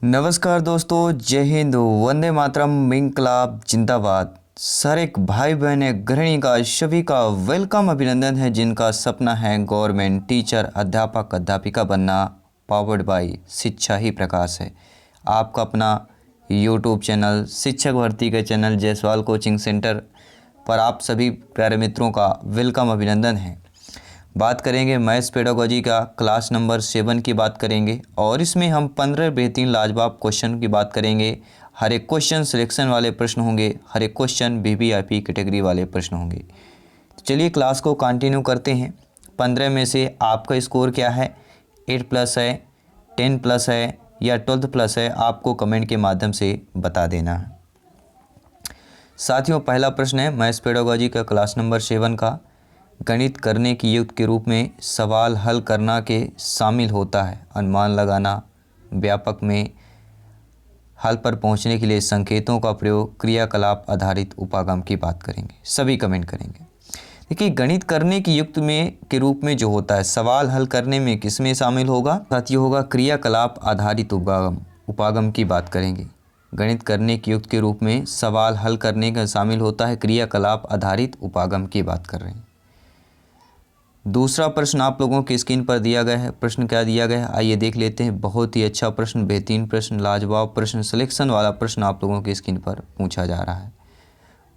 नमस्कार दोस्तों, जय हिंद, वंदे मातरम, इंकलाब जिंदाबाद। सर एक भाई बहन है गृहिणी का सभी का वेलकम अभिनंदन है जिनका सपना है गवर्नमेंट टीचर अध्यापक अध्यापिका बनना। पावर्ड बाय शिक्षा ही प्रकाश है आपका अपना यूट्यूब चैनल शिक्षक भर्ती के चैनल जायसवाल कोचिंग सेंटर पर आप सभी प्यारे मित्रों का वेलकम अभिनंदन है। बात करेंगे मैथ्स पेडागोजी का क्लास नंबर 7 की बात करेंगे और इसमें हम 15 बेहतरीन लाजवाब क्वेश्चन की बात करेंगे। हर एक क्वेश्चन सिलेक्शन वाले प्रश्न होंगे, हर एक क्वेश्चन वीवीआईपी कैटेगरी वाले प्रश्न होंगे। तो चलिए क्लास को कंटिन्यू करते हैं। 15 में से आपका स्कोर क्या है, 8+ है, 10+ है या 12+ है, आपको कमेंट के माध्यम से बता देना है। साथियों पहला प्रश्न है मैथ्स पेडागोजी का क्लास नंबर 7 का, गणित करने की युक्त के रूप में सवाल हल करना के शामिल होता है। अनुमान लगाना, व्यापक में हल पर पहुंचने के लिए संकेतों का प्रयोग, क्रियाकलाप आधारित उपागम की बात करेंगे। सभी कमेंट करेंगे। देखिए गणित करने की युक्त में के रूप में जो होता है सवाल हल करने में किस में शामिल होगा, साथ ये होगा क्रियाकलाप आधारित उपागम की बात करेंगे। गणित करने की युक्त के रूप में सवाल हल करने का शामिल होता है क्रियाकलाप आधारित उपागम की बात कर रहे हैं। दूसरा प्रश्न आप लोगों की स्क्रीन पर दिया गया है। प्रश्न क्या दिया गया है आइए देख लेते हैं। बहुत ही अच्छा प्रश्न, बेहतरीन प्रश्न, लाजवाब प्रश्न, सिलेक्शन वाला प्रश्न आप लोगों की स्क्रीन पर पूछा जा रहा है।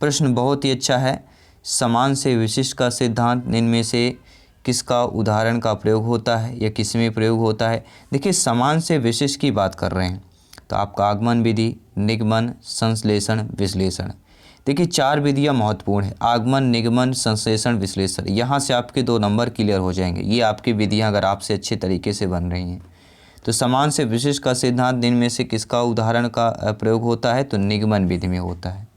प्रश्न बहुत ही अच्छा है। समान से विशिष्ट का सिद्धांत इनमें से किसका उदाहरण का प्रयोग होता है या किस में प्रयोग होता है। देखिए समान से विशिष्ट की बात कर रहे हैं तो आपका आगमन विधि, निगमन, संश्लेषण, विश्लेषण। देखिए 4 विधियाँ महत्वपूर्ण है, आगमन, निगमन, संश्लेषण, विश्लेषण। यहाँ से आपके 2 नंबर क्लियर हो जाएंगे। ये आपकी विधियाँ अगर आपसे अच्छे तरीके से बन रही हैं तो समान से विशिष्ट का सिद्धांत इनमें से किसका उदाहरण का प्रयोग होता है तो निगमन विधि में होता है।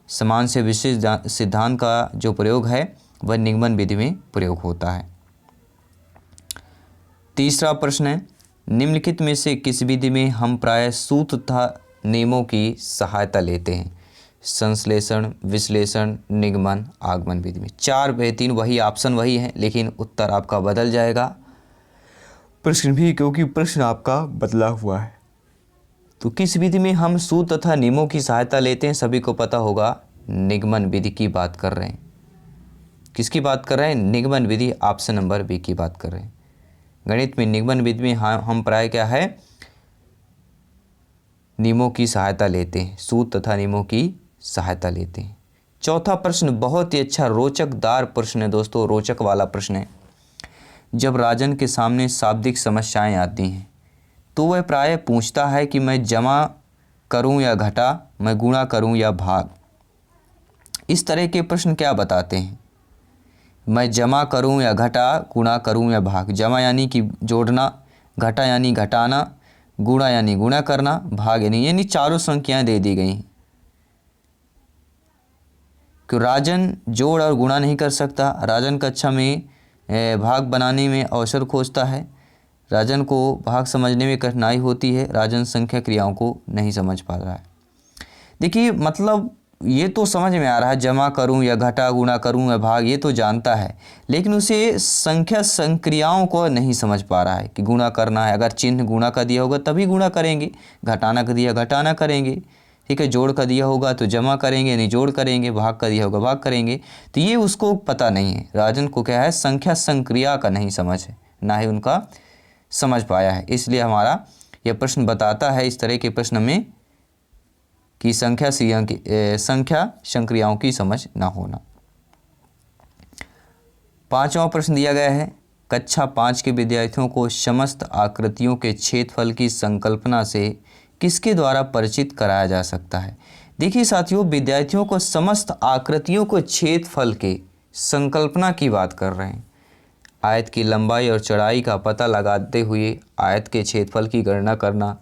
समान से विशिष्ट सिद्धांत का जो प्रयोग है वह निगमन विधि में प्रयोग होता है। तीसरा प्रश्न है निम्नलिखित में से किस विधि में हम प्रायः सूत्र तथा नियमों की सहायता लेते हैं। संश्लेषण, विश्लेषण, निगमन, आगमन विधि में। 4 बेहतरीन वही ऑप्शन वही है लेकिन उत्तर आपका बदल जाएगा प्रश्न भी, क्योंकि प्रश्न आपका बदला हुआ है। तो किस विधि में हम सूत्र तथा नियमों की सहायता लेते हैं, सभी को पता होगा निगमन विधि की बात कर रहे हैं। किसकी बात कर रहे हैं, निगमन विधि, ऑप्शन नंबर बी की बात कर रहे हैं। गणित में निगमन विधि में हम प्राय क्या है नियमों की सहायता लेते हैं, सूत्र तथा नियमों की सहायता लेते हैं। चौथा प्रश्न बहुत ही अच्छा रोचकदार प्रश्न है दोस्तों, रोचक वाला प्रश्न है। जब राजन के सामने शाब्दिक समस्याएं आती हैं तो वह प्राय पूछता है कि मैं जमा करूं या घटा, मैं गुणा करूं या भाग। इस तरह के प्रश्न क्या बताते हैं, मैं जमा करूं या घटा, गुणा करूं या भाग। जमा यानी कि जोड़ना, घटा यानी घटाना, गुणा यानी गुणा करना, भाग यानी चारों संख्याएं दे दी गई हैं। कि राजन जोड़ और गुणा नहीं कर सकता, राजन कक्षा में भाग बनाने में अवसर खोजता है, राजन को भाग समझने में कठिनाई होती है, राजन संख्या क्रियाओं को नहीं समझ पा रहा है। देखिए मतलब ये तो समझ में आ रहा है जमा करूं या घटा, गुणा करूं या भाग, ये तो जानता है, लेकिन उसे संख्या संक्रियाओं को नहीं समझ पा रहा है कि गुणा करना है। अगर चिन्ह गुणा का दिया होगा तभी गुणा करेंगे, घटाना का दिया घटाना करेंगे, ठीक है, जोड़ का दिया होगा तो जमा करेंगे नहीं जोड़ करेंगे, भाग का दिया होगा भाग करेंगे। तो ये उसको पता नहीं है, राजन को क्या है संख्या संक्रिया का नहीं समझ है, ना ही उनका समझ पाया है। इसलिए हमारा यह प्रश्न बताता है इस तरह के प्रश्न में कि संख्या संक्रियाओं की समझ ना होना। 5वां प्रश्न दिया गया है कक्षा 5 के विद्यार्थियों को समस्त आकृतियों के क्षेत्रफल की संकल्पना से किसके द्वारा परिचित कराया जा सकता है। देखिए साथियों विद्यार्थियों को समस्त आकृतियों को क्षेत्रफल के संकल्पना की बात कर रहे हैं। आयत की लंबाई और चौड़ाई का पता लगाते हुए आयत के क्षेत्रफल की गणना करना,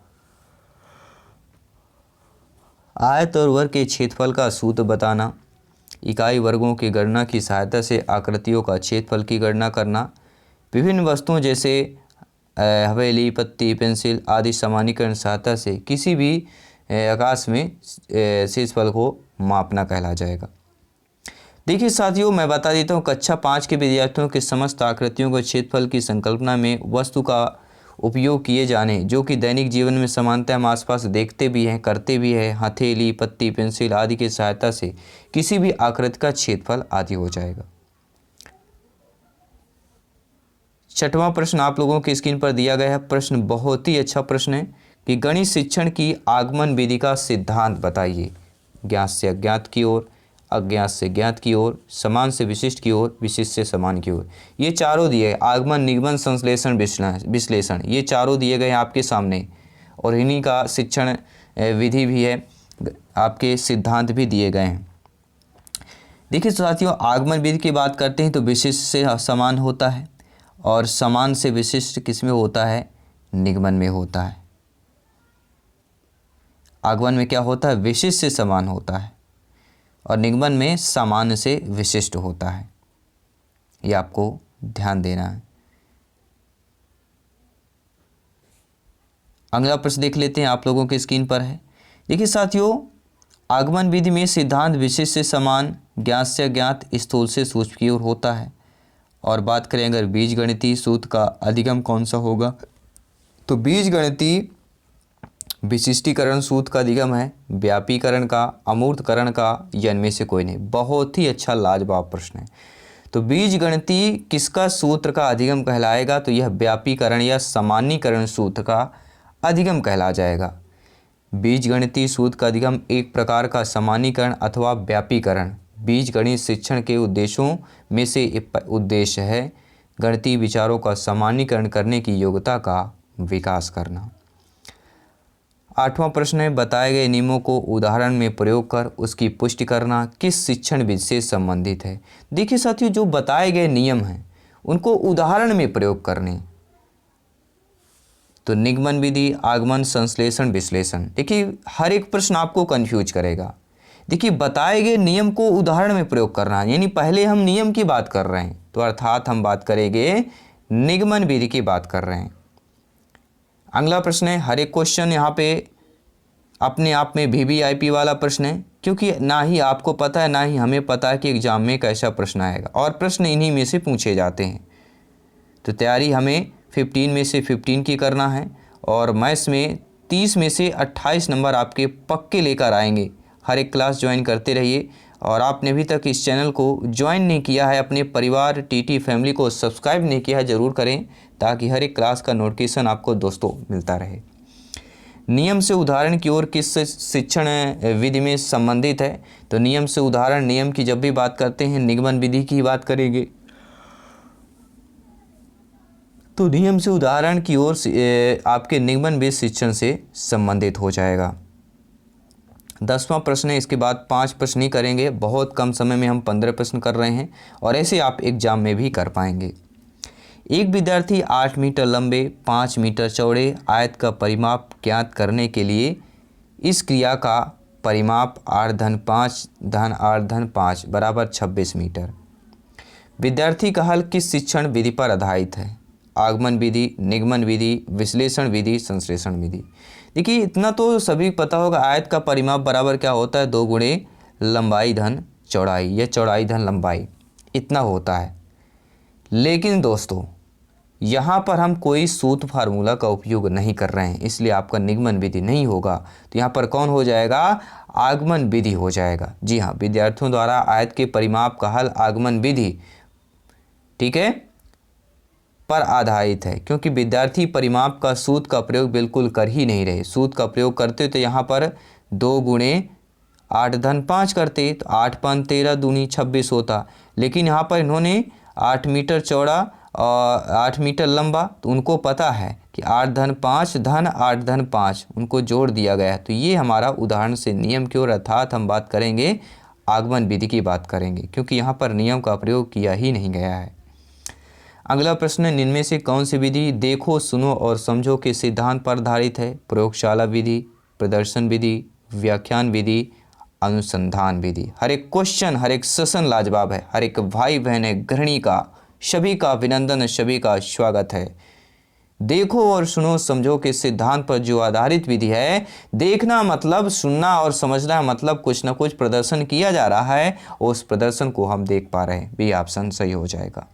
आयत और वर्ग के क्षेत्रफल का सूत्र बताना, इकाई वर्गों की गणना की सहायता से आकृतियों का क्षेत्रफल की गणना करना, विभिन्न वस्तुओं जैसे हवेली, पत्ती, पेंसिल आदि सामान्यीकरण सहायता से किसी भी आकाश में क्षेत्रफल को मापना कहला जाएगा। देखिए साथियों मैं बता देता हूँ कक्षा 5 के विद्यार्थियों के समस्त आकृतियों के क्षेत्रफल की संकल्पना में वस्तु का उपयोग किए जाने जो कि दैनिक जीवन में सामान्यतः हम आसपास देखते भी हैं, करते भी हैं, हथेली, पत्ती, पेंसिल आदि की सहायता से किसी भी आकृति का क्षेत्रफल आदि हो जाएगा। छठवां प्रश्न आप लोगों की स्क्रीन पर दिया गया है। प्रश्न बहुत ही अच्छा प्रश्न है कि गणित शिक्षण की आगमन विधि का सिद्धांत बताइए। ज्ञात से अज्ञात की ओर, अज्ञात से ज्ञात की ओर, समान से विशिष्ट की ओर, विशिष्ट से समान की ओर। ये चारों दिए आगमन, निगमन, संश्लेषण, विश्लेषण, ये चारों दिए गए आपके सामने और इन्हीं का शिक्षण विधि भी है, आपके सिद्धांत भी दिए गए हैं। देखिए साथियों, आगमन विधि की बात करते हैं तो विशिष्ट से समान होता है और समान से विशिष्ट किस में होता है? निगमन में होता है। आगमन में क्या होता है? विशिष्ट से समान होता है और निगमन में सामान्य से विशिष्ट होता है। ये आपको ध्यान देना है। अगला प्रश्न देख लेते हैं, आप लोगों के स्क्रीन पर है। देखिए साथियों, आगमन विधि में सिद्धांत विशिष्ट से समान, ज्ञात से अज्ञात, स्थूल से सूक्ष्म की ओर होता है। और बात करें अगर बीजगणितीय सूत्र का अधिगम कौन सा होगा, तो बीजगणितीय विशिष्टीकरण सूत्र का अधिगम है व्यापीकरण का, अमूर्तकरण का, या इनमें से कोई नहीं। बहुत ही अच्छा लाजवाब प्रश्न है। तो बीजगणितीय किसका सूत्र का अधिगम कहलाएगा? तो यह व्यापीकरण या सामान्यीकरण सूत्र का अधिगम कहला जाएगा। बीजगणितीय सूत्र का अधिगम एक प्रकार का सामान्यीकरण अथवा व्यापीकरण बीजगणित शिक्षण के उद्देश्यों में से एक उद्देश्य है गणितीय विचारों का सामान्यीकरण करने की योग्यता का विकास करना। आठवां प्रश्न है, बताए गए नियमों को उदाहरण में प्रयोग कर उसकी पुष्टि करना किस शिक्षण विधि से संबंधित है? देखिए साथियों, जो बताए गए नियम हैं उनको उदाहरण में प्रयोग करने, तो निगमन विधि, आगमन, संश्लेषण, विश्लेषण। देखिए हर एक प्रश्न आपको कंफ्यूज करेगा। देखिए बताए गए नियम को उदाहरण में प्रयोग करना, यानी पहले हम नियम की बात कर रहे हैं, तो अर्थात हम बात करेंगे निगमन विधि की बात कर रहे हैं। अगला प्रश्न है, हर एक क्वेश्चन यहाँ पे अपने आप में वीवीआईपी वाला प्रश्न है, क्योंकि ना ही आपको पता है ना ही हमें पता है कि एग्जाम में कैसा प्रश्न आएगा और प्रश्न इन्हीं में से पूछे जाते हैं। तो तैयारी हमें 15 में से 15 की करना है और मैथ्स में 30 में से 28 नंबर आपके पक्के लेकर आएंगे। हर एक क्लास ज्वाइन करते रहिए और आपने अभी तक इस चैनल को ज्वाइन नहीं किया है, अपने परिवार टीटी फैमिली को सब्सक्राइब नहीं किया है, ज़रूर करें ताकि हर एक क्लास का नोटिफिकेशन आपको दोस्तों मिलता रहे। नियम से उदाहरण की ओर किस शिक्षण विधि में संबंधित है? तो नियम से उदाहरण, नियम की जब भी बात करते हैं निगमन विधि की बात करेंगे, तो नियम से उदाहरण की ओर आपके निगमन विधि शिक्षण से संबंधित हो जाएगा। 10वां प्रश्न है, इसके बाद 5 प्रश्न ही करेंगे, बहुत कम समय में हम 15 प्रश्न कर रहे हैं और ऐसे आप एग्जाम में भी कर पाएंगे। एक विद्यार्थी 8 मीटर लंबे 5 मीटर चौड़े आयत का परिमाप ज्ञात करने के लिए इस क्रिया का परिमाप 8-5 8-5 बराबर 26 मीटर। विद्यार्थी का हल किस शिक्षण विधि पर आधारित है? आगमन विधि, निगमन विधि, विश्लेषण विधि, संश्लेषण विधि। देखिए इतना तो सभी पता होगा, आयत का परिमाप बराबर क्या होता है? 2 गुणे लंबाई धन चौड़ाई या चौड़ाई धन लंबाई, इतना होता है। लेकिन दोस्तों यहाँ पर हम कोई सूत्र फार्मूला का उपयोग नहीं कर रहे हैं, इसलिए आपका निगमन विधि नहीं होगा। तो यहाँ पर कौन हो जाएगा? आगमन विधि हो जाएगा। जी हाँ, विद्यार्थियों द्वारा आयत के परिमाप का हल आगमन विधि, ठीक है, पर आधारित है, क्योंकि विद्यार्थी परिमाप का सूत्र का प्रयोग बिल्कुल कर ही नहीं रहे। सूत्र का प्रयोग करते तो यहाँ पर 2 गुणे 8-5 करते तो 8-5 13 दूनी 26 होता, लेकिन यहाँ पर इन्होंने 8 मीटर चौड़ा और 8 मीटर लंबा, तो उनको पता है कि 8-5 धन 8-5 उनको जोड़ दिया गया है। तो ये हमारा उदाहरण से नियम की ओर, अर्थात हम बात करेंगे आगमन विधि की बात करेंगे, क्योंकि यहाँ पर नियम का प्रयोग किया ही नहीं गया है। अगला प्रश्न, इनमें से कौन सी विधि देखो, सुनो और समझो के सिद्धांत पर आधारित है? प्रयोगशाला विधि, प्रदर्शन विधि, व्याख्यान विधि, अनुसंधान विधि। हर एक क्वेश्चन, हर एक सेशन लाजवाब है। हर एक भाई बहन गृहिणी का, सभी का अभिनंदन, सभी का स्वागत है। देखो और सुनो समझो के सिद्धांत पर जो आधारित विधि है, देखना मतलब सुनना और समझना मतलब कुछ ना कुछ प्रदर्शन किया जा रहा है, उस प्रदर्शन को हम देख पा रहे हैं। बी ऑप्शन सही हो जाएगा।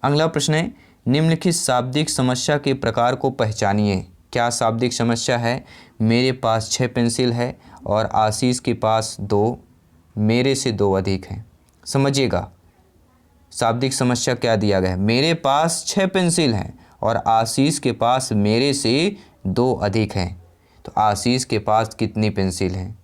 अगला प्रश्न है, निम्नलिखित शाब्दिक समस्या के प्रकार को पहचानिए। क्या शाब्दिक समस्या है? मेरे पास 6 पेंसिल है और आशीष के पास 2, मेरे से 2 अधिक हैं। समझिएगा शाब्दिक समस्या क्या दिया गया है। मेरे पास 6 पेंसिल हैं और आशीष के पास मेरे से 2 अधिक हैं। तो आशीष के पास कितनी पेंसिल हैं?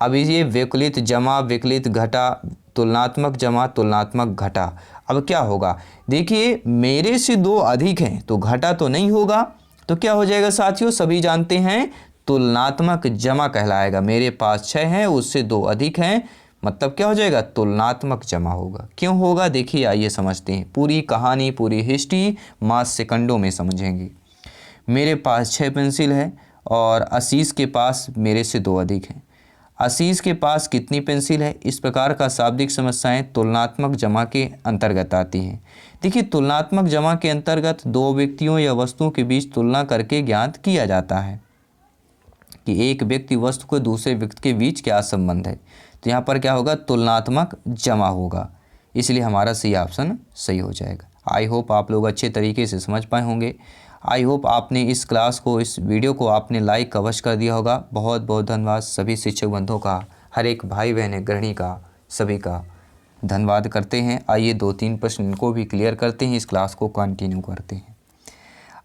अब ये विकलित जमा विकलित घटा, तुलनात्मक जमा तुलनात्मक घटा। अब क्या होगा, देखिए मेरे से 2 अधिक हैं तो घटा तो नहीं होगा, तो क्या हो जाएगा साथियों, सभी जानते हैं तुलनात्मक जमा कहलाएगा। मेरे पास 6 हैं उससे 2 अधिक हैं, मतलब क्या हो जाएगा, तुलनात्मक जमा होगा। क्यों होगा, देखिए आइए समझते हैं। पूरी कहानी पूरी हिस्ट्री मास सेकंडों में समझेंगे। मेरे पास 6 पेंसिल है और आशीष के पास मेरे से 2 अधिक हैं। आशीष के पास कितनी पेंसिल है? इस प्रकार का शाब्दिक समस्याएं तुलनात्मक जमा के अंतर्गत आती हैं। देखिए तुलनात्मक जमा के अंतर्गत 2 व्यक्तियों या वस्तुओं के बीच तुलना करके ज्ञात किया जाता है कि एक व्यक्ति वस्तु को दूसरे व्यक्ति के बीच क्या संबंध है। तो यहाँ पर क्या होगा, तुलनात्मक जमा होगा, इसलिए हमारा सी ऑप्शन सही हो जाएगा। आई होप आप लोग अच्छे तरीके से समझ पाए होंगे। आई होप आपने इस क्लास को, इस वीडियो को आपने लाइक अवश्य कर दिया होगा। बहुत बहुत धन्यवाद सभी शिक्षक बंधुओं का, हर एक भाई बहन गृहिणी का, सभी का धन्यवाद करते हैं। आइए 2-3 प्रश्न इनको भी क्लियर करते हैं, इस क्लास को कंटिन्यू करते हैं।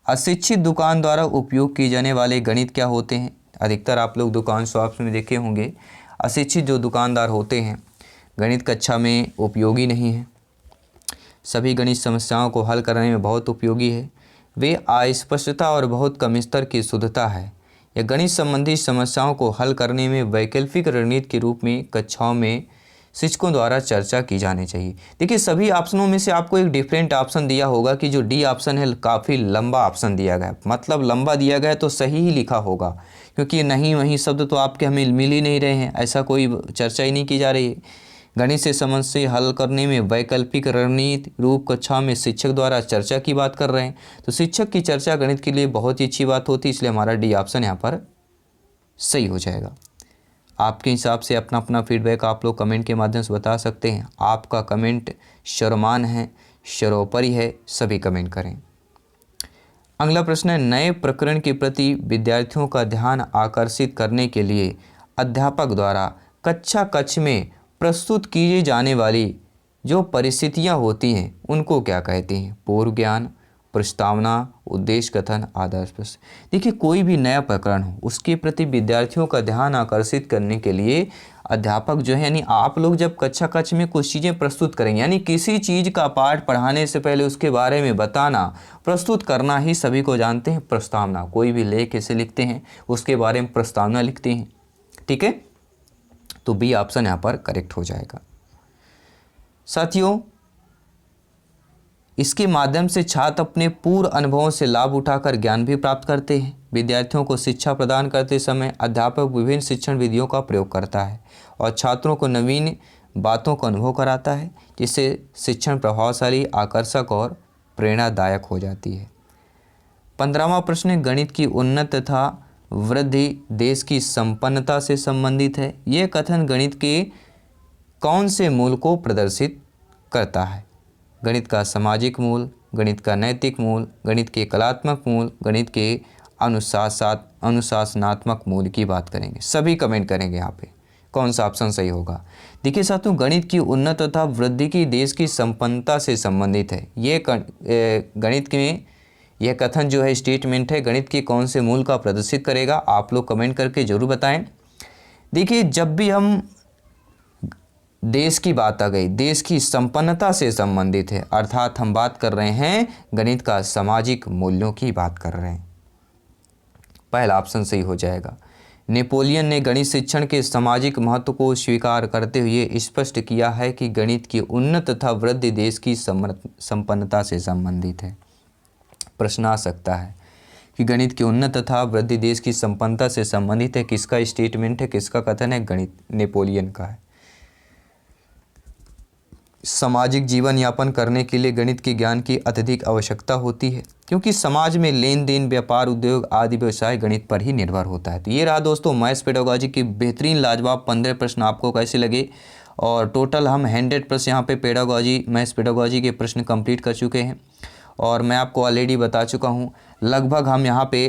अशिक्षित दुकान द्वारा उपयोग किए जाने वाले गणित क्या होते हैं? अधिकतर आप लोग दुकान शॉप्स में देखे होंगे, अशिक्षित जो दुकानदार होते हैं गणित कक्षा में उपयोगी नहीं है, सभी गणित समस्याओं को हल करने में बहुत उपयोगी है। वे अस्पष्टता और बहुत कम स्तर की शुद्धता है। यह गणित संबंधी समस्याओं को हल करने में वैकल्पिक रणनीति के रूप में कक्षाओं में शिक्षकों द्वारा चर्चा की जानी चाहिए। देखिए सभी ऑप्शनों में से आपको एक डिफरेंट ऑप्शन दिया होगा कि जो डी ऑप्शन है काफ़ी लंबा ऑप्शन दिया गया है, मतलब लंबा दिया गया है तो सही ही लिखा होगा, क्योंकि नहीं वही शब्द तो आपके हमें मिल ही नहीं रहे हैं, ऐसा कोई चर्चा ही नहीं की जा रही है। गणित से समस्या हल करने में वैकल्पिक रणनीति रूप कक्षा में शिक्षक द्वारा चर्चा की बात कर रहे हैं, तो शिक्षक की चर्चा गणित के लिए बहुत ही अच्छी बात होती है, इसलिए हमारा डी ऑप्शन यहाँ पर सही हो जाएगा। आपके हिसाब से अपना अपना फीडबैक आप लोग कमेंट के माध्यम से बता सकते हैं। आपका कमेंट सर्वमान्य है, सर्वोपरि है, सभी कमेंट करें। अगला प्रश्न है, नए प्रकरण के प्रति विद्यार्थियों का ध्यान आकर्षित करने के लिए अध्यापक द्वारा कक्षा कक्ष में प्रस्तुत की जाने वाली जो परिस्थितियां होती हैं उनको क्या कहते हैं? पूर्व ज्ञान, प्रस्तावना, उद्देश्य कथन, आदर्श प्रश्न। देखिए कोई भी नया प्रकरण हो उसके प्रति विद्यार्थियों का ध्यान आकर्षित करने के लिए अध्यापक जो है, यानी आप लोग जब कक्षा कक्ष में कुछ चीज़ें प्रस्तुत करेंगे, यानी किसी चीज़ का पाठ पढ़ाने से पहले उसके बारे में बताना, प्रस्तुत करना ही सभी को जानते हैं प्रस्तावना। कोई भी लेख कैसे लिखते हैं उसके बारे में प्रस्तावना लिखते हैं, ठीक है, तो बी ऑप्शन यहाँ पर करेक्ट हो जाएगा। साथियों इसके माध्यम से छात्र अपने पूर्व अनुभवों से लाभ उठाकर ज्ञान भी प्राप्त करते हैं। विद्यार्थियों को शिक्षा प्रदान करते समय अध्यापक विभिन्न शिक्षण विधियों का प्रयोग करता है और छात्रों को नवीन बातों का अनुभव कराता है, जिससे शिक्षण प्रभावशाली, आकर्षक और प्रेरणादायक हो जाती है। 15वां प्रश्न, गणित की उन्नति तथा वृद्धि देश की संपन्नता से संबंधित है। यह कथन गणित के कौन से मूल को प्रदर्शित करता है? गणित का सामाजिक मूल, गणित का नैतिक मूल, गणित के कलात्मक मूल, गणित के अनुशासनात्मक मूल की बात करेंगे। सभी कमेंट करेंगे यहाँ पे कौन सा ऑप्शन सही होगा। देखिए साथियों गणित की उन्नति तथा वृद्धि की देश की संपन्नता से संबंधित है। ये गणित में यह कथन जो है स्टेटमेंट है गणित के कौन से मूल का प्रदर्शित करेगा, आप लोग कमेंट करके जरूर बताएं। देखिए जब भी हम देश की बात आ गई, देश की संपन्नता से संबंधित है, अर्थात हम बात कर रहे हैं गणित का सामाजिक मूल्यों की बात कर रहे हैं। पहला ऑप्शन सही हो जाएगा। नेपोलियन ने गणित शिक्षण के सामाजिक महत्व को स्वीकार करते हुए स्पष्ट किया है कि गणित की उन्नति तथा वृद्धि देश की संपन्नता से संबंधित है। प्रश्न आ सकता है कि गणित की उन्नति तथा वृद्धि देश की संपन्नता से संबंधित है, किसका स्टेटमेंट है, किसका कथन है? गणित नेपोलियन का है। सामाजिक जीवन यापन करने के लिए गणित के ज्ञान की अत्यधिक आवश्यकता होती है, क्योंकि समाज में लेन देन, व्यापार, उद्योग आदि व्यवसाय गणित पर ही निर्भर होता है। तो ये रहा दोस्तों मैथ्स पेडागोजी की बेहतरीन लाजवाब 15 प्रश्न। आपको कैसे लगे और टोटल हम 100+ यहाँ पे पेडागॉजी मैथ्स पेडागॉजी के प्रश्न कंप्लीट कर चुके हैं। और मैं आपको ऑलरेडी बता चुका हूँ लगभग हम यहाँ पे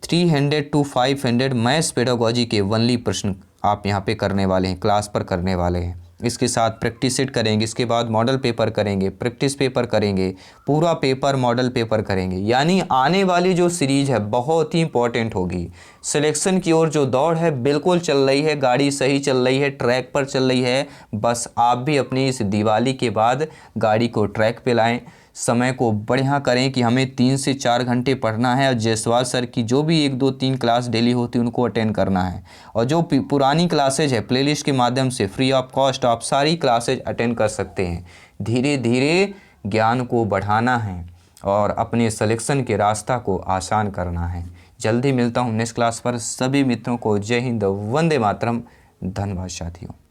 300 to 500 मैथ्स पेडागॉजी के वनली प्रश्न आप यहाँ पे करने वाले हैं, क्लास पर करने वाले हैं। इसके साथ प्रैक्टिस सेट करेंगे, इसके बाद मॉडल पेपर करेंगे, प्रैक्टिस पेपर करेंगे, पूरा पेपर मॉडल पेपर करेंगे। यानी आने वाली जो सीरीज है बहुत ही इंपॉर्टेंट होगी। सिलेक्शन की ओर जो दौड़ है बिल्कुल चल रही है, गाड़ी सही चल रही है, ट्रैक पर चल रही है। बस आप भी अपनी इस दिवाली के बाद गाड़ी को ट्रैक पे लाएं, समय को बढ़िया करें कि हमें 3 से 4 घंटे पढ़ना है और जायसवाल सर की जो भी 1 2 3 क्लास डेली होती है उनको अटेंड करना है। और जो पुरानी क्लासेज है प्लेलिस्ट के माध्यम से फ्री ऑफ कॉस्ट आप सारी क्लासेज अटेंड कर सकते हैं। धीरे धीरे ज्ञान को बढ़ाना है और अपने सिलेक्शन के रास्ता को आसान करना है। जल्दी मिलता हूँ नेक्स्ट क्लास पर। सभी मित्रों को जय हिंद, वंदे मातरम। धन्यवाद साथियों।